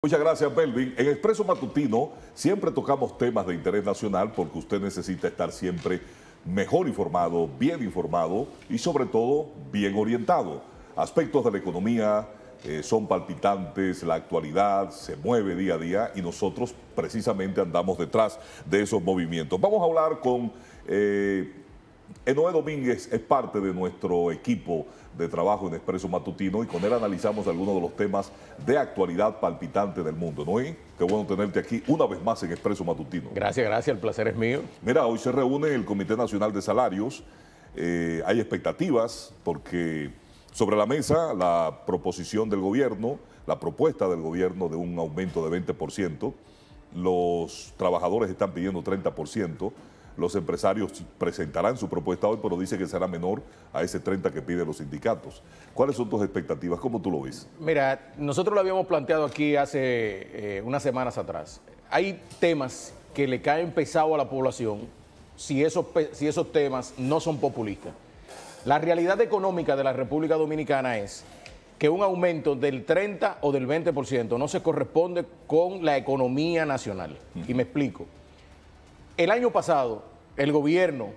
Muchas gracias, Melvin. En Expreso Matutino siempre tocamos temas de interés nacional porque usted necesita estar siempre mejor informado y sobre todo bien orientado. Aspectos de la economía son palpitantes, la actualidad se mueve día a día y nosotros precisamente andamos detrás de esos movimientos. Vamos a hablar con Enoé Domínguez, es parte de nuestro equipo de trabajo en Expreso Matutino y con él analizamos algunos de los temas de actualidad palpitante del mundo. Enoé, qué bueno tenerte aquí una vez más en Expreso Matutino. Gracias, el placer es mío. Mira, hoy se reúne el Comité Nacional de Salarios, hay expectativas porque sobre la mesa la proposición del gobierno, la propuesta del gobierno de un aumento de 20%, los trabajadores están pidiendo 30%, los empresarios presentarán su propuesta hoy, pero dice que será menor a ese 30% que piden los sindicatos. ¿Cuáles son tus expectativas? ¿Cómo tú lo ves? Mira, nosotros lo habíamos planteado aquí hace unas semanas atrás. Hay temas que le caen pesado a la población si esos temas no son populistas. La realidad económica de la República Dominicana es que un aumento del 30 o del 20% no se corresponde con la economía nacional. Y me explico. El año pasado, el gobierno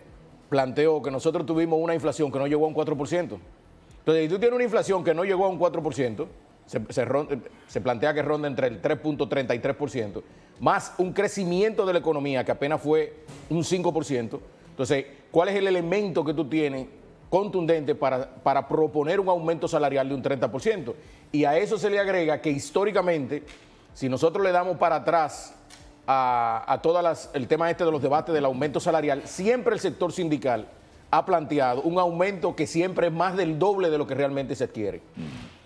planteó que nosotros tuvimos una inflación que no llegó a un 4%. Entonces, si tú tienes una inflación que no llegó a un 4%, se plantea que ronda entre el 3.30 y 3%, más un crecimiento de la economía que apenas fue un 5%. Entonces, ¿cuál es el elemento que tú tienes contundente para proponer un aumento salarial de un 30%? Y a eso se le agrega que históricamente, si nosotros le damos para atrás a el tema de los debates del aumento salarial, siempre el sector sindical ha planteado un aumento que siempre es más del doble de lo que realmente se adquiere.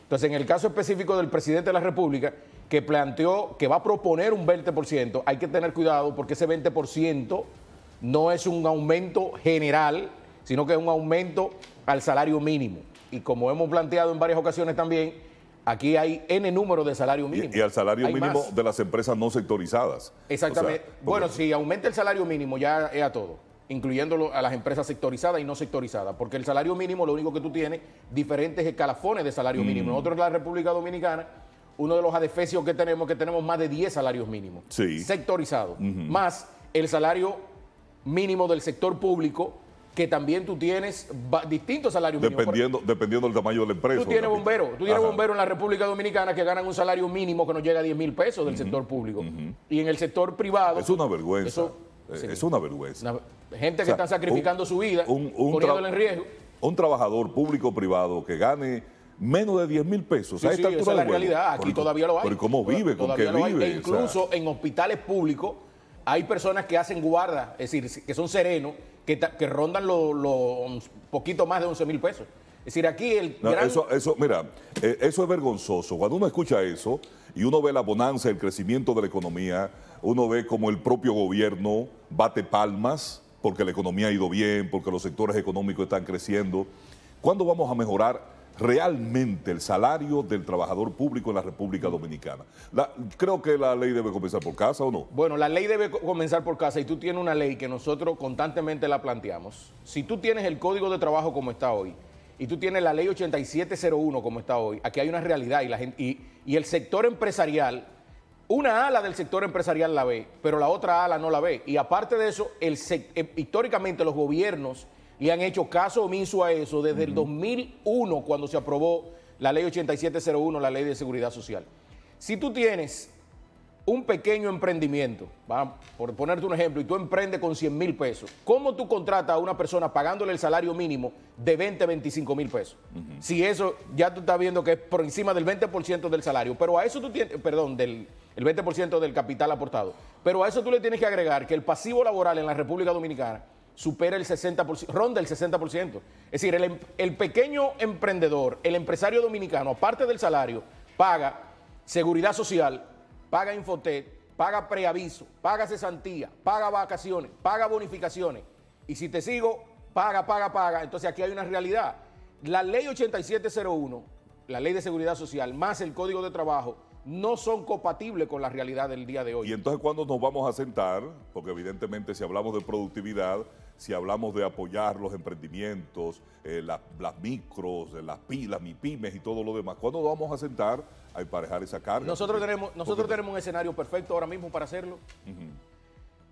Entonces, en el caso específico del presidente de la República, que planteó que va a proponer un 20%, hay que tener cuidado porque ese 20% no es un aumento general, sino que es un aumento al salario mínimo. Y como hemos planteado en varias ocasiones también, aquí hay N número de salario mínimo. Y al salario mínimo más de las empresas no sectorizadas. Exactamente. O sea, bueno, si aumenta el salario mínimo ya es a todo, incluyendo a las empresas sectorizadas y no sectorizadas, porque el salario mínimo lo único que tú tienes, diferentes escalafones de salario mínimo. Nosotros en la República Dominicana, uno de los adefesios que tenemos más de 10 salarios mínimos sectorizados, más el salario mínimo del sector público, que también tú tienes distintos salarios mínimos. Dependiendo del tamaño de la empresa. Tú tienes bomberos en la República Dominicana que ganan un salario mínimo que no llega a 10,000 pesos del sector público. Y en el sector privado... Es una vergüenza. Es una vergüenza. Gente que está sacrificando su vida, poniéndola en riesgo. Un trabajador público o privado que gane menos de 10,000 pesos. Sí, esa es la realidad. Aquí todavía lo hay. Pero ¿cómo vive? ¿Con qué vive? E incluso en hospitales públicos hay personas que hacen guarda, es decir, que son serenos, que rondan los poquito más de 11,000 pesos. Es decir, aquí Mira, eso es vergonzoso. Cuando uno escucha eso y uno ve la bonanza, el crecimiento de la economía, uno ve como el propio gobierno bate palmas porque la economía ha ido bien, porque los sectores económicos están creciendo. ¿Cuándo vamos a mejorar realmente el salario del trabajador público en la República Dominicana? Creo que la ley debe comenzar por casa, ¿o no? Bueno, la ley debe comenzar por casa y tú tienes una ley que nosotros constantemente la planteamos. Si tú tienes el Código de Trabajo como está hoy y tú tienes la ley 8701 como está hoy, aquí hay una realidad y el sector empresarial, una ala del sector empresarial la ve, pero la otra ala no la ve. Y aparte de eso, históricamente los gobiernos le han hecho caso omiso a eso desde el 2001, cuando se aprobó la ley 8701, la ley de seguridad social. Si tú tienes un pequeño emprendimiento, por ponerte un ejemplo, y tú emprendes con 100,000 pesos, ¿cómo tú contratas a una persona pagándole el salario mínimo de 20, 25,000 pesos? Si eso ya tú estás viendo que es por encima del 20% del salario, pero a eso tú tienes, perdón, el 20% del capital aportado, pero a eso tú le tienes que agregar que el pasivo laboral en la República Dominicana supera el 60%, ronda el 60%. Es decir, el pequeño emprendedor, el empresario dominicano, aparte del salario, paga seguridad social, paga Infotet, paga preaviso, paga cesantía, paga vacaciones, paga bonificaciones. Y si te sigo, paga. Entonces aquí hay una realidad. La ley 8701, la ley de seguridad social, más el Código de Trabajo, no son compatibles con la realidad del día de hoy. Y entonces, ¿cuándo nos vamos a sentar? Porque evidentemente si hablamos de productividad, si hablamos de apoyar los emprendimientos, las micros, las MIPYMES y todo lo demás, ¿cuándo vamos a sentar a emparejar esa carga? Nosotros tenemos un escenario perfecto ahora mismo para hacerlo.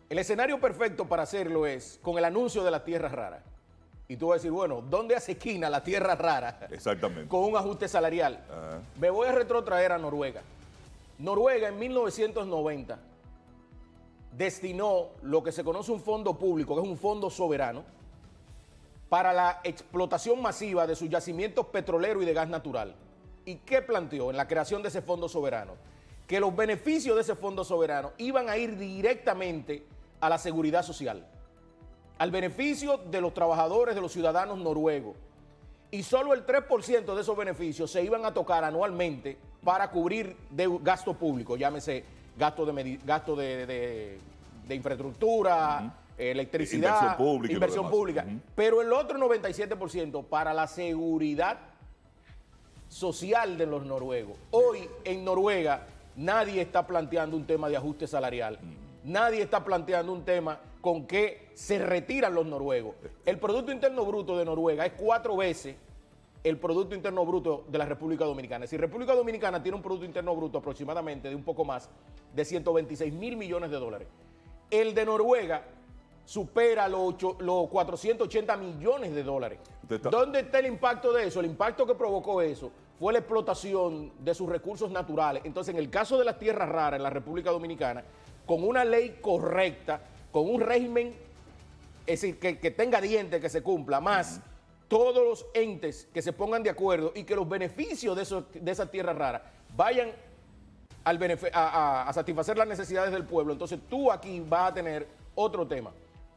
El escenario perfecto para hacerlo es con el anuncio de la tierra rara. Y tú vas a decir, bueno, ¿dónde hace esquina la tierra rara? Exactamente. Con un ajuste salarial. Me voy a retrotraer a Noruega. Noruega en 1990 destinó lo que se conoce un fondo público, que es un fondo soberano, para la explotación masiva de sus yacimientos petroleros y de gas natural. ¿Y qué planteó en la creación de ese fondo soberano? Que los beneficios de ese fondo soberano iban a ir directamente a la seguridad social, al beneficio de los trabajadores, de los ciudadanos noruegos. Y solo el 3% de esos beneficios se iban a tocar anualmente para cubrir gasto público, llámese gasto de infraestructura, electricidad, inversión pública. Pero el otro 97% para la seguridad social de los noruegos. Hoy en Noruega nadie está planteando un tema de ajuste salarial. Nadie está planteando un tema con que se retiran los noruegos. El Producto Interno Bruto de Noruega es 4 veces el Producto Interno Bruto de la República Dominicana. Si República Dominicana tiene un Producto Interno Bruto aproximadamente de un poco más de 126 mil millones de dólares, el de Noruega supera los 480 millones de dólares. ¿Dónde está el impacto de eso? El impacto que provocó eso fue la explotación de sus recursos naturales. Entonces, en el caso de las tierras raras en la República Dominicana, con una ley correcta, con un régimen, es decir, que tenga dientes, que se cumpla, más todos los entes que se pongan de acuerdo y que los beneficios de esas tierras raras vayan a satisfacer las necesidades del pueblo, entonces tú aquí vas a tener otro tema.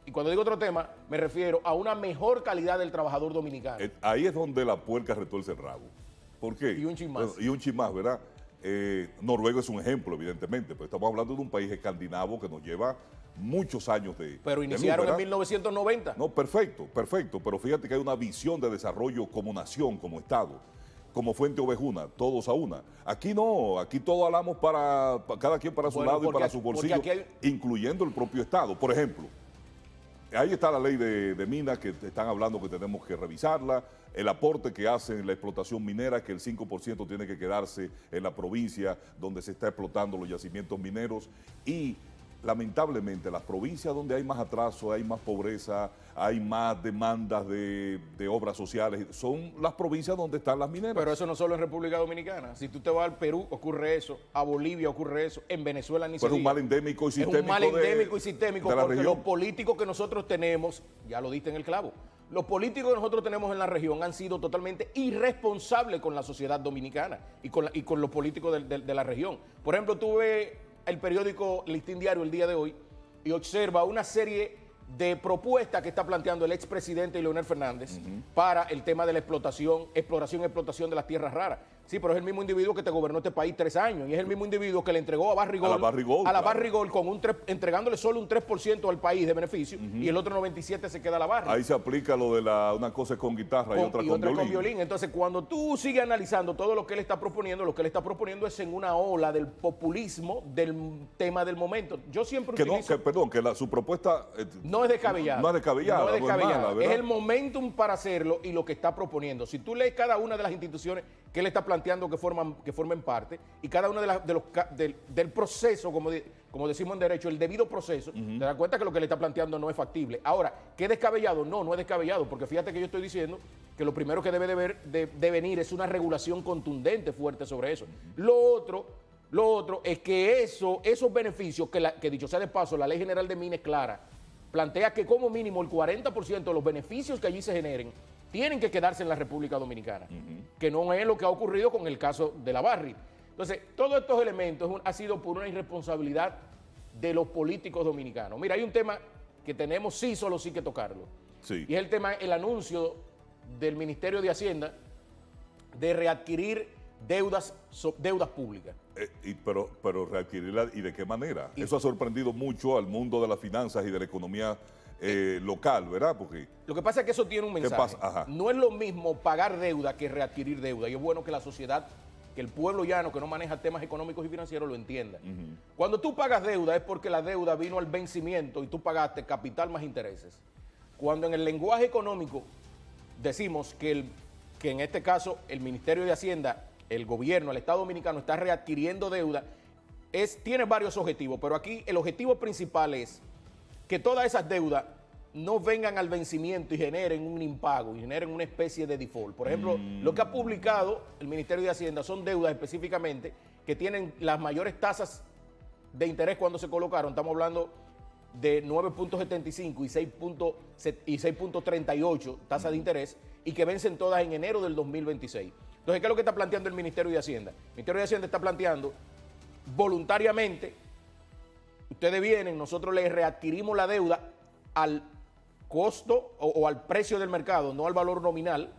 Y cuando digo otro tema, me refiero a una mejor calidad del trabajador dominicano. Ahí es donde la puerca retuerce el rabo. ¿Por qué? Y un chin más. Y un chin más, ¿verdad? Noruega es un ejemplo, evidentemente, pero estamos hablando de un país escandinavo que nos lleva muchos años de... Pero iniciaron en 1990. No, perfecto, pero fíjate que hay una visión de desarrollo como nación, como Estado, como fuente ovejuna, todos a una. Aquí no, aquí todos hablamos para cada quien para su lado y para su bolsillo, incluyendo el propio Estado. Por ejemplo, ahí está la ley de minas que están hablando que tenemos que revisarla, el aporte que hacen la explotación minera, que el 5% tiene que quedarse en la provincia donde se está explotando los yacimientos mineros y lamentablemente las provincias donde hay más atraso, hay más pobreza, hay más demandas de obras sociales, son las provincias donde están las mineras. Pero eso no solo en República Dominicana. Si tú te vas al Perú, ocurre eso, a Bolivia ocurre eso, en Venezuela ni siquiera. Pero es un mal endémico y sistémico. Es un mal endémico y sistémico porque región. Los políticos que nosotros tenemos, ya lo diste en el clavo, los políticos que nosotros tenemos en la región han sido totalmente irresponsables con la sociedad dominicana y con los políticos de la región. Por ejemplo, tuve el periódico Listín Diario el día de hoy y observa una serie de propuestas que está planteando el expresidente Leonel Fernández para el tema de la exploración y explotación de las tierras raras. Sí, pero es el mismo individuo que te gobernó este país 3 años y es el mismo individuo que le entregó a Barrigol, entregándole solo un 3% al país de beneficio y el otro 97% se queda a la barra. Ahí se aplica lo de una cosa es con guitarra y otra con violín. Entonces, cuando tú sigues analizando todo lo que él está proponiendo, lo que él está proponiendo es en una ola del populismo del tema del momento. Yo siempre utilizo... Su propuesta... no es descabellada. No es descabellada. No es descabellada. Es el momentum para hacerlo y lo que está proponiendo. Si tú lees cada una de las instituciones que él está planteando que formen parte y cada una del proceso, como decimos en derecho, el debido proceso, te das cuenta que lo que le está planteando no es factible. Ahora, ¿qué es descabellado? No es descabellado, porque fíjate que yo estoy diciendo que lo primero que debe de venir es una regulación contundente, fuerte sobre eso. Lo otro es que esos beneficios, que dicho sea de paso, la Ley General de Minas es clara, plantea que como mínimo el 40% de los beneficios que allí se generen tienen que quedarse en la República Dominicana, que no es lo que ha ocurrido con el caso de la Barri. Entonces, todos estos elementos ha sido por una irresponsabilidad de los políticos dominicanos. Mira, hay un tema que tenemos solo sí que tocarlo. Sí. Y es el anuncio del Ministerio de Hacienda de readquirir deudas públicas. Pero readquirirla, ¿y de qué manera? Eso ha sorprendido mucho al mundo de las finanzas y de la economía local, ¿verdad? Porque lo que pasa es que eso tiene un mensaje. No es lo mismo pagar deuda que readquirir deuda. Y es bueno que la sociedad, que el pueblo llano que no maneja temas económicos y financieros lo entienda. Cuando tú pagas deuda es porque la deuda vino al vencimiento y tú pagaste capital más intereses. Cuando en el lenguaje económico decimos que en este caso el Ministerio de Hacienda, el gobierno, el Estado Dominicano está readquiriendo deuda, tiene varios objetivos, pero aquí el objetivo principal es que todas esas deudas no vengan al vencimiento y generen un impago, y generen una especie de default. Por ejemplo, lo que ha publicado el Ministerio de Hacienda son deudas específicamente que tienen las mayores tasas de interés cuando se colocaron. Estamos hablando de 9.75 y 6.38 tasas de interés, y que vencen todas en enero del 2026. Entonces, ¿qué es lo que está planteando el Ministerio de Hacienda? El Ministerio de Hacienda está planteando voluntariamente, ustedes vienen, nosotros les readquirimos la deuda al costo o al precio del mercado, no al valor nominal,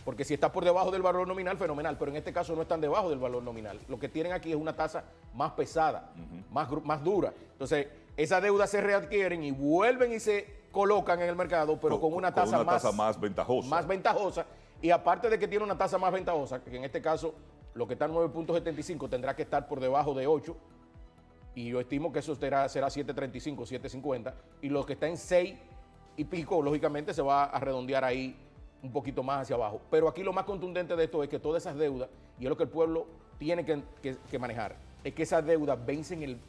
porque si está por debajo del valor nominal, fenomenal, pero en este caso no están debajo del valor nominal. Lo que tienen aquí es una tasa más pesada, más dura. Entonces, esas deudas se readquieren y vuelven y se colocan en el mercado, pero con una tasa más ventajosa. Más ventajosa. Y aparte de que tiene una tasa más ventajosa, que en este caso lo que está en 9.75 tendrá que estar por debajo de 8, y yo estimo que eso será 7.35, 7.50, y lo que está en 6 y pico, lógicamente se va a redondear ahí un poquito más hacia abajo. Pero aquí lo más contundente de esto es que todas esas deudas, y es lo que el pueblo tiene que manejar, es que esas deudas vencen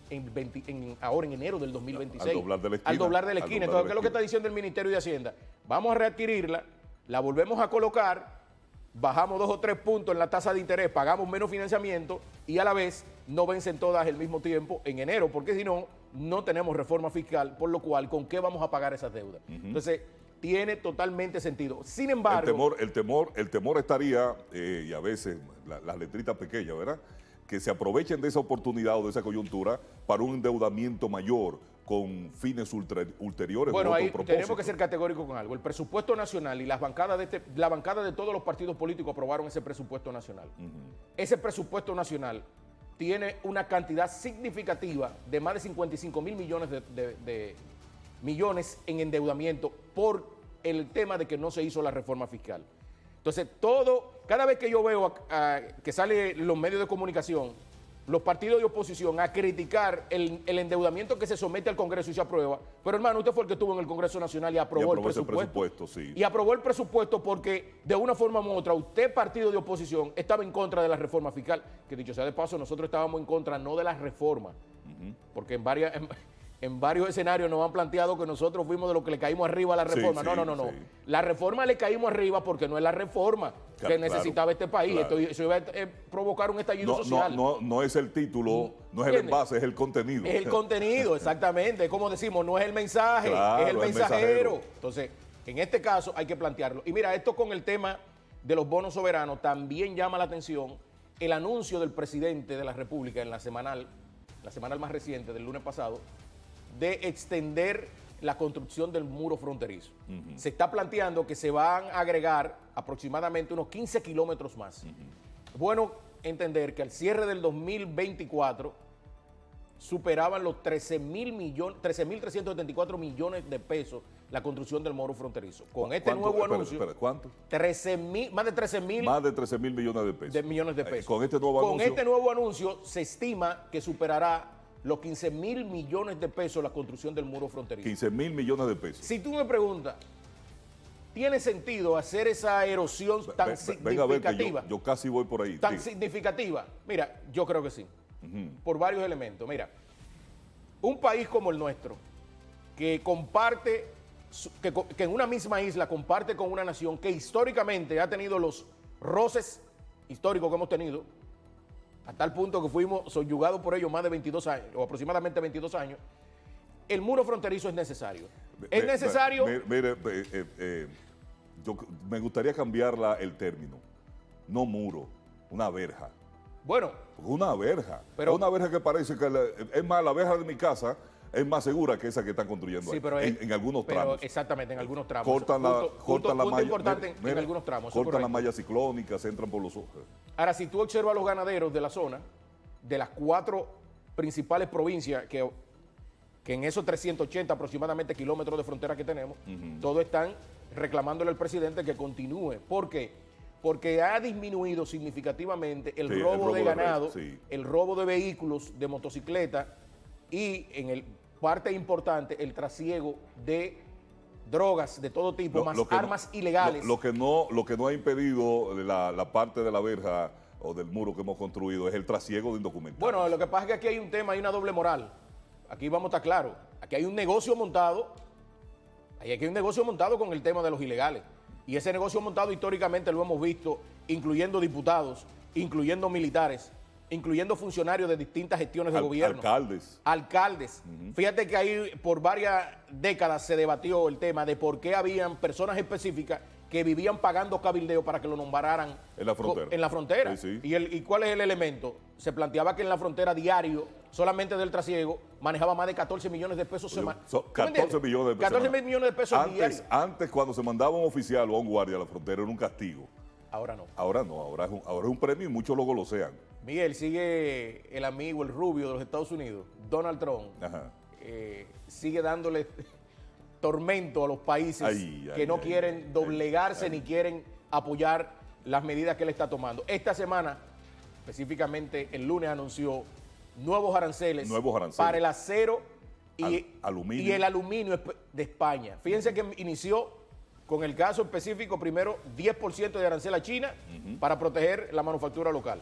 ahora en enero del 2026. Al doblar de la esquina. Entonces, ¿qué es lo que está diciendo el Ministerio de Hacienda? Vamos a readquirirla, la volvemos a colocar, bajamos 2 o 3 puntos en la tasa de interés, pagamos menos financiamiento y a la vez no vencen todas al mismo tiempo en enero, porque si no, no tenemos reforma fiscal, por lo cual, ¿con qué vamos a pagar esas deudas? Entonces, tiene totalmente sentido. Sin embargo... El temor estaría, y a veces las letritas pequeñas, ¿verdad?, que se aprovechen de esa oportunidad o de esa coyuntura para un endeudamiento mayor con fines ulteriores. Bueno, ahí tenemos que ser categóricos con algo. El presupuesto nacional y las bancadas la bancada de todos los partidos políticos aprobaron ese presupuesto nacional. Ese presupuesto nacional tiene una cantidad significativa de más de 55 mil millones de millones en endeudamiento por el tema de que no se hizo la reforma fiscal. Entonces, cada vez que yo veo que salen los medios de comunicación, los partidos de oposición a criticar el endeudamiento que se somete al Congreso y se aprueba, pero hermano, usted fue el que estuvo en el Congreso Nacional y aprobó el presupuesto. Sí. Y aprobó el presupuesto porque de una forma u otra, usted, partido de oposición, estaba en contra de la reforma fiscal, que dicho sea de paso, nosotros estábamos en contra no de la reforma, porque en varios escenarios nos han planteado que nosotros fuimos de los que le caímos arriba a la reforma. No. La reforma le caímos arriba porque no es la reforma que necesitaba este país. Claro. Eso iba a provocar un estallido social. No es el título, no es el envase, es el contenido. Es el contenido, exactamente. Como decimos, no es el mensaje, claro, es el mensajero. Entonces, en este caso hay que plantearlo. Y mira, esto con el tema de los bonos soberanos también llama la atención el anuncio del presidente de la República en la semanal más reciente del lunes pasado, de extender la construcción del muro fronterizo. Se está planteando que se van a agregar aproximadamente unos 15 kilómetros más. Bueno, entender que al cierre del 2024 superaban los 13.374 millones de pesos la construcción del muro fronterizo. Con este nuevo anuncio... ¿Cuánto? Más de 13.000 millones de pesos. Millones de pesos. Con este nuevo anuncio se estima que superará los 15.000 millones de pesos la construcción del muro fronterizo. 15.000 millones de pesos. Si tú me preguntas, ¿tiene sentido hacer esa erosión tan significativa? Venga a ver que yo casi voy por ahí. ¿Tan significativa? Mira, yo creo que sí. Por varios elementos. Mira, un país como el nuestro, que comparte, que en una misma isla comparte con una nación que históricamente ha tenido los roces históricos que hemos tenido, a tal punto que fuimos subyugados por ellos más de 22 años, o aproximadamente 22 años, el muro fronterizo es necesario. Es necesario... Mire, yo me gustaría cambiar el término. No muro, una verja. Bueno. Una verja. Pero, una verja que parece que... es más, la verja de mi casa es más segura que esa que están construyendo ahí, pero en algunos tramos. Exactamente, en algunos tramos. Cortan la malla. Importante en algunos tramos. Cortan la malla ciclónica, se entran por los ojos. Ahora, si tú observas a los ganaderos de la zona, de las 4 principales provincias que en esos 380 aproximadamente kilómetros de frontera que tenemos, todos están reclamándole al presidente que continúe. ¿Por qué? Porque ha disminuido significativamente el robo de ganado, el robo de vehículos, de motocicletas y en parte importante el trasiego de drogas de todo tipo, más armas ilegales. Lo que no ha impedido la parte de la verja o del muro que hemos construido es el trasiego de indocumentados. Bueno, lo que pasa es que aquí hay un tema, hay una doble moral. Aquí vamos a estar claros. Aquí hay un negocio montado. Aquí hay un negocio montado con el tema de los ilegales. Y ese negocio montado históricamente lo hemos visto, incluyendo diputados, incluyendo militares, incluyendo funcionarios de distintas gestiones de gobierno. Alcaldes. Fíjate que ahí por varias décadas se debatió el tema de por qué habían personas específicas que vivían pagando cabildeo para que lo nombraran en la frontera. En la frontera. Sí. ¿Y cuál es el elemento? Se planteaba que en la frontera diario, solamente del trasiego, manejaba más de 14 millones de pesos semanales. 14 millones de pesos. 14 millones de pesos diarios. Antes, cuando se mandaba un oficial o a un guardia a la frontera, era un castigo. Ahora no. Ahora no, ahora es un premio y muchos lo golosean. Miguel, sigue el amigo, el rubio de los Estados Unidos, Donald Trump, sigue dándole tormento a los países que no quieren doblegarse ni quieren apoyar las medidas que él está tomando. Esta semana, específicamente el lunes, anunció nuevos aranceles para el acero y el aluminio de España. Fíjense que inició con el caso específico, primero 10% de arancel a China para proteger la manufactura local.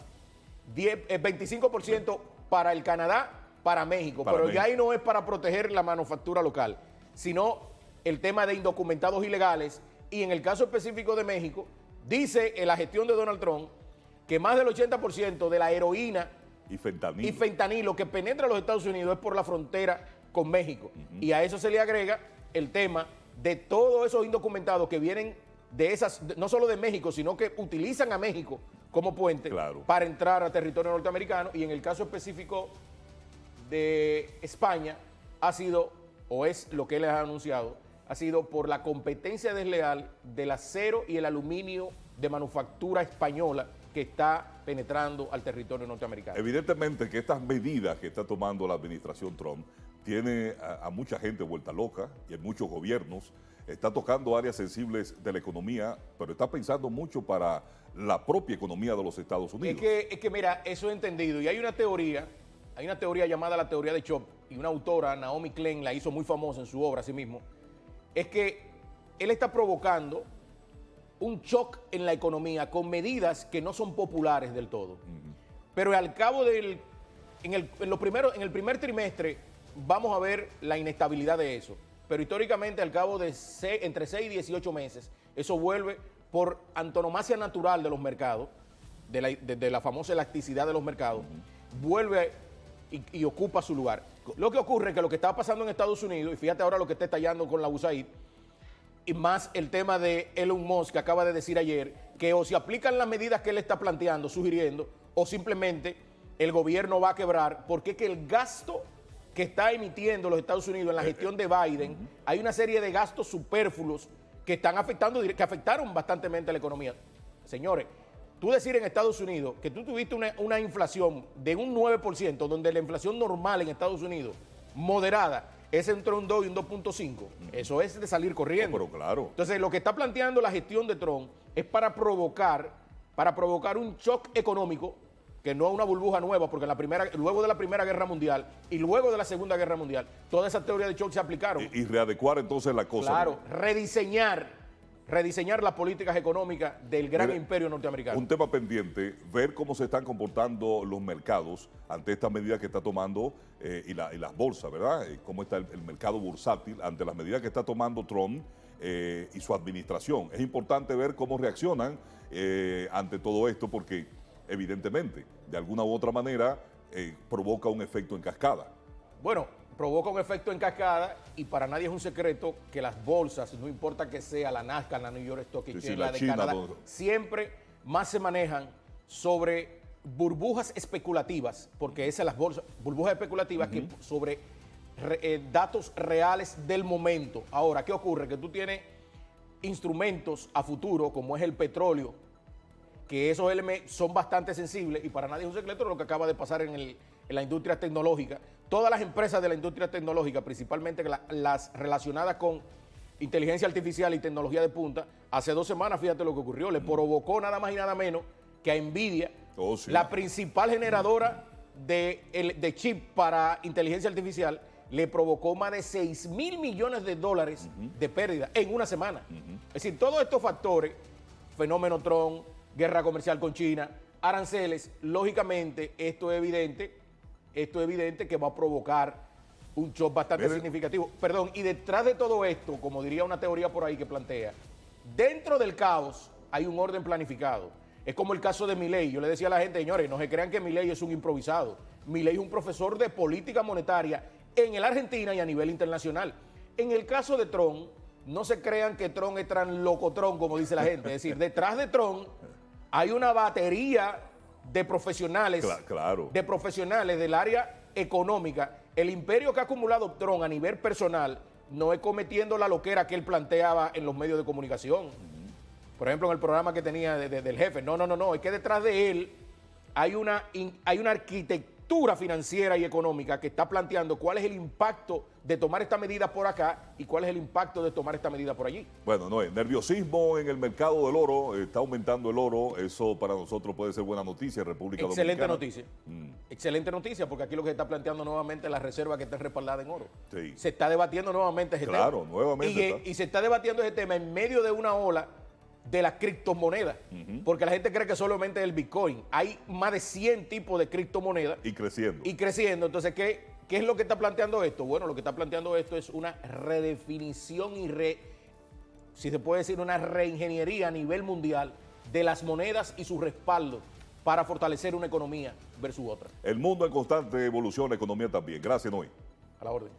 25% para el Canadá, para México, pero ya ahí no es para proteger la manufactura local, sino el tema de indocumentados ilegales. Y en el caso específico de México, dice en la gestión de Donald Trump que más del 80% de la heroína y fentanilo que penetra a los Estados Unidos es por la frontera con México. Y a eso se le agrega el tema de todos esos indocumentados que vienen de esas, no solo de México, sino que utilizan a México como puente para entrar a territorio norteamericano. Y en el caso específico de España ha sido, o es lo que él ha anunciado, ha sido por la competencia desleal del acero y el aluminio de manufactura española que está penetrando al territorio norteamericano. Evidentemente que estas medidas que está tomando la administración Trump tiene a mucha gente vuelta loca y en muchos gobiernos. Está tocando áreas sensibles de la economía, pero está pensando mucho para la propia economía de los Estados Unidos. Es que mira, eso he entendido. Y hay una teoría llamada la teoría de Chop, y una autora, Naomi Klein, la hizo muy famosa en su obra, así mismo. Es que él está provocando un shock en la economía con medidas que no son populares del todo. Pero al cabo en el primer trimestre vamos a ver la inestabilidad de eso. Pero históricamente al cabo de entre 6 y 18 meses, eso vuelve por antonomasia natural de los mercados, de la famosa elasticidad de los mercados, vuelve y ocupa su lugar. Lo que ocurre es que lo que está pasando en Estados Unidos, y fíjate ahora lo que está estallando con la USAID, y más el tema de Elon Musk, que acaba de decir ayer, que o se aplican las medidas que él está planteando, sugiriendo, o simplemente el gobierno va a quebrar, porque es que el gasto que está emitiendo los Estados Unidos en la gestión de Biden, hay una serie de gastos superfluos que están que afectaron bastante a la economía. Señores, tú decir en Estados Unidos que tú tuviste una inflación de un 9%, donde la inflación normal en Estados Unidos, moderada, es entre un 2 y un 2.5. Eso es de salir corriendo. Pero claro. Entonces, lo que está planteando la gestión de Trump es para provocar un shock económico, que no es una burbuja nueva, porque luego de la Primera Guerra Mundial y luego de la Segunda Guerra Mundial, todas esas teorías de shock se aplicaron. Y readecuar entonces la cosa. Claro, rediseñar las políticas económicas del gran imperio norteamericano. Un tema pendiente, ver cómo se están comportando los mercados ante estas medidas que está tomando y las bolsas, ¿verdad? Cómo está el mercado bursátil ante las medidas que está tomando Trump y su administración. Es importante ver cómo reaccionan ante todo esto porque evidentemente, de alguna u otra manera, provoca un efecto en cascada. Bueno, provoca un efecto en cascada y para nadie es un secreto que las bolsas, no importa que sea la Nasdaq, la New York Stock Exchange, la de China, Canadá, siempre más se manejan sobre burbujas especulativas, porque esas las bolsas, burbujas especulativas que sobre datos reales del momento. Ahora, ¿qué ocurre? Que tú tienes instrumentos a futuro, como es el petróleo, que esos elementos son bastante sensibles y para nadie es un secreto lo que acaba de pasar en la industria tecnológica. Todas las empresas de la industria tecnológica, principalmente las relacionadas con inteligencia artificial y tecnología de punta, hace 2 semanas, fíjate lo que ocurrió, le provocó nada más y nada menos que a Nvidia, la principal generadora de chip para inteligencia artificial, le provocó más de 6.000 millones de dólares de pérdida en una semana. Es decir, todos estos factores, fenómeno Trump, guerra comercial con China, aranceles, lógicamente esto es evidente que va a provocar un shock bastante significativo. Perdón, y detrás de todo esto, como diría una teoría por ahí que plantea, dentro del caos hay un orden planificado. Es como el caso de Milei. Yo le decía a la gente, señores, no se crean que Milei es un improvisado. Milei es un profesor de política monetaria en la Argentina y a nivel internacional. En el caso de Trump, no se crean que Trump es tan locotrón como dice la gente. Es decir, detrás de Trump hay una batería de profesionales, de profesionales del área económica. El imperio que ha acumulado Trump a nivel personal no es cometiendo la loquera que él planteaba en los medios de comunicación. Por ejemplo, en el programa que tenía del jefe. No. Es que detrás de él hay una arquitectura financiera y económica que está planteando cuál es el impacto de tomar esta medida por acá y cuál es el impacto de tomar esta medida por allí. Bueno, no es nerviosismo en el mercado del oro, está aumentando el oro, eso para nosotros puede ser buena noticia, República Dominicana. Excelente noticia. Excelente noticia, porque aquí lo que se está planteando nuevamente es la reserva que está respaldada en oro. Sí. Se está debatiendo nuevamente ese tema. Claro, nuevamente. Y se está debatiendo ese tema en medio de una ola de las criptomonedas, porque la gente cree que solamente es el Bitcoin. Hay más de 100 tipos de criptomonedas. Y creciendo. Y creciendo. Entonces, ¿qué es lo que está planteando esto? Bueno, lo que está planteando esto es una redefinición si se puede decir, una reingeniería a nivel mundial de las monedas y su respaldo para fortalecer una economía versus otra. El mundo en constante evolución, la economía también. Gracias, Noy. A la orden.